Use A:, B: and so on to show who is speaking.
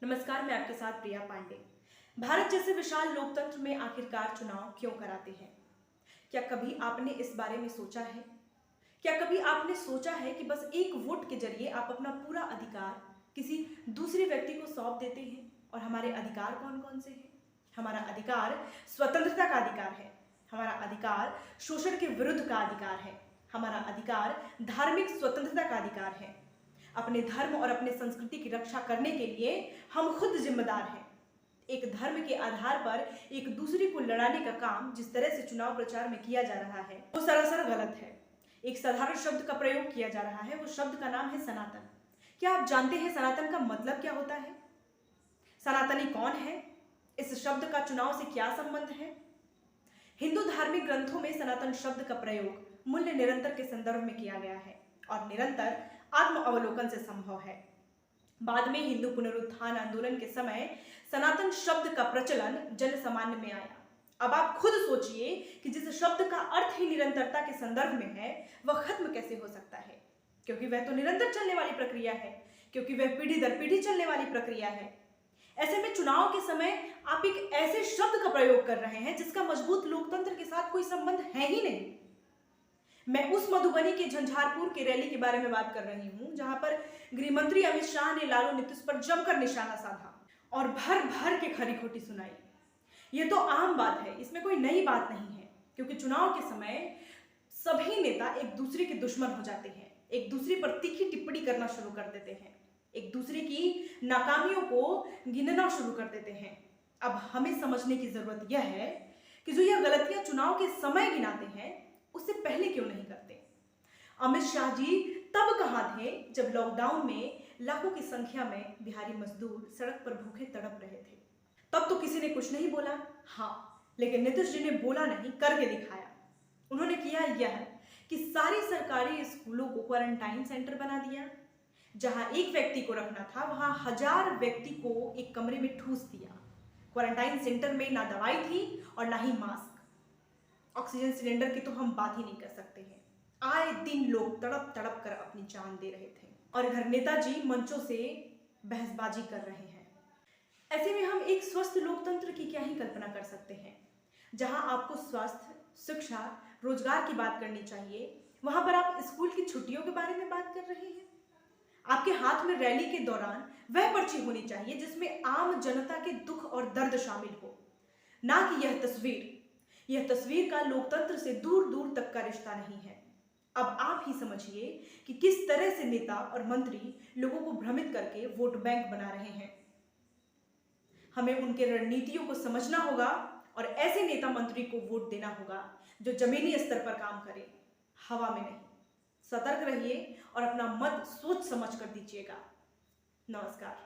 A: नमस्कार, मैं आपके साथ प्रिया पांडे। भारत जैसे विशाल लोकतंत्र में आखिरकार चुनाव क्यों कराते हैं? क्या कभी आपने इस बारे में सोचा है? क्या कभी आपने सोचा है कि बस एक वोट के जरिए आप अपना पूरा अधिकार किसी दूसरे व्यक्ति को सौंप देते हैं? और हमारे अधिकार कौन-कौन से हैं? हमारा अधिकार स्वतंत्रता का अधिकार है। हमारा अधिकार शोषण के विरुद्ध का अधिकार है। हमारा अधिकार धार्मिक स्वतंत्रता का अधिकार है। अपने धर्म और अपने संस्कृति की रक्षा करने के लिए हम खुद जिम्मेदार हैं। एक धर्म के आधार पर एक दूसरे को लड़ाने का काम जिस तरह से चुनाव प्रचार में किया जा रहा है वो सरासर गलत है। एक साधारण शब्द का प्रयोग किया जा रहा है, वो शब्द का नाम है सनातन। क्या आप जानते हैं सनातन का मतलब क्या होता है? सनातनी कौन है? इस शब्द का चुनाव से क्या संबंध है? हिंदू धार्मिक ग्रंथों में सनातन शब्द का प्रयोग मूल्य निरंतर के संदर्भ में किया गया है और निरंतर आत्म अवलोकन से संभव है। बाद में हिंदू पुनरुत्थान आंदोलन के समय सनातन शब्द का प्रचलन जन सामान्य में आया। अब आप खुद सोचिए कि जिस शब्द का अर्थ ही निरंतरता के संदर्भ में है वह खत्म कैसे हो सकता है? क्योंकि वह तो निरंतर चलने वाली प्रक्रिया है, क्योंकि वह पीढ़ी दर पीढ़ी चलने वाली प्रक्रिया है। ऐसे में चुनाव के समय आप एक ऐसे शब्द का प्रयोग कर रहे हैं जिसका मजबूत लोकतंत्र के साथ कोई संबंध है ही नहीं। मैं उस मधुबनी के झंझारपुर की रैली के बारे में बात कर रही हूं जहां पर गृह मंत्री अमित शाह ने लालू नीतीश पर जमकर निशाना साधा और भर भर के खरी खोटी सुनाई। यह तो आम बात है, इसमें कोई नई बात नहीं है, क्योंकि चुनाव के समय सभी नेता एक दूसरे के दुश्मन हो जाते हैं, एक दूसरे पर तीखी टिप्पणी करना शुरू कर देते हैं, एक दूसरे की नाकामियों को गिनना शुरू कर देते हैं। अब हमें समझने की जरूरत यह है कि जो यह गलतियां चुनाव के समय गिनाते हैं उससे पहले क्यों नहीं करते? अमित शाह जी तब कहां थे जब लॉकडाउन में लाखों की संख्या में बिहारी मजदूर सड़क पर भूखे तड़प रहे थे? तब तो किसी ने कुछ नहीं बोला। हाँ, लेकिन नीतीश जी ने बोला नहीं, करके दिखाया। उन्होंने किया यह कि सारी सरकारी स्कूलों को क्वारंटाइन सेंटर बना दिया। जहां एक व्यक्ति को रखना था वहां 1000 व्यक्ति को एक कमरे में ठूस दिया। क्वारंटाइन सेंटर में ना दवाई थी और ना ही मास्क। ऑक्सीजन सिलेंडर की तो हम बात ही नहीं कर सकते हैं। आए दिन लोग तड़प तड़प कर अपनी जान दे रहे थे और इधर नेताजी मंचों से बहसबाजी कर रहे हैं। ऐसे में हम एक स्वस्थ लोकतंत्र की क्या ही कल्पना कर सकते हैं? जहां आपको स्वास्थ्य, शिक्षा, रोजगार की बात करनी चाहिए, वहां पर आप स्कूल की छुट्टियों के बारे में बात कर रहे हैं। आपके हाथ में रैली के दौरान वह पर्ची होनी चाहिए जिसमें आम जनता के दुख और दर्द शामिल हो, ना कि यह तस्वीर का लोकतंत्र से दूर दूर तक का रिश्ता नहीं है। अब आप ही समझिए कि किस तरह से नेता और मंत्री लोगों को भ्रमित करके वोट बैंक बना रहे हैं। हमें उनके रणनीतियों को समझना होगा और ऐसे नेता मंत्री को वोट देना होगा जो जमीनी स्तर पर काम करे, हवा में नहीं। सतर्क रहिए और अपना मत सोच समझ कर दीजिएगा। नमस्कार।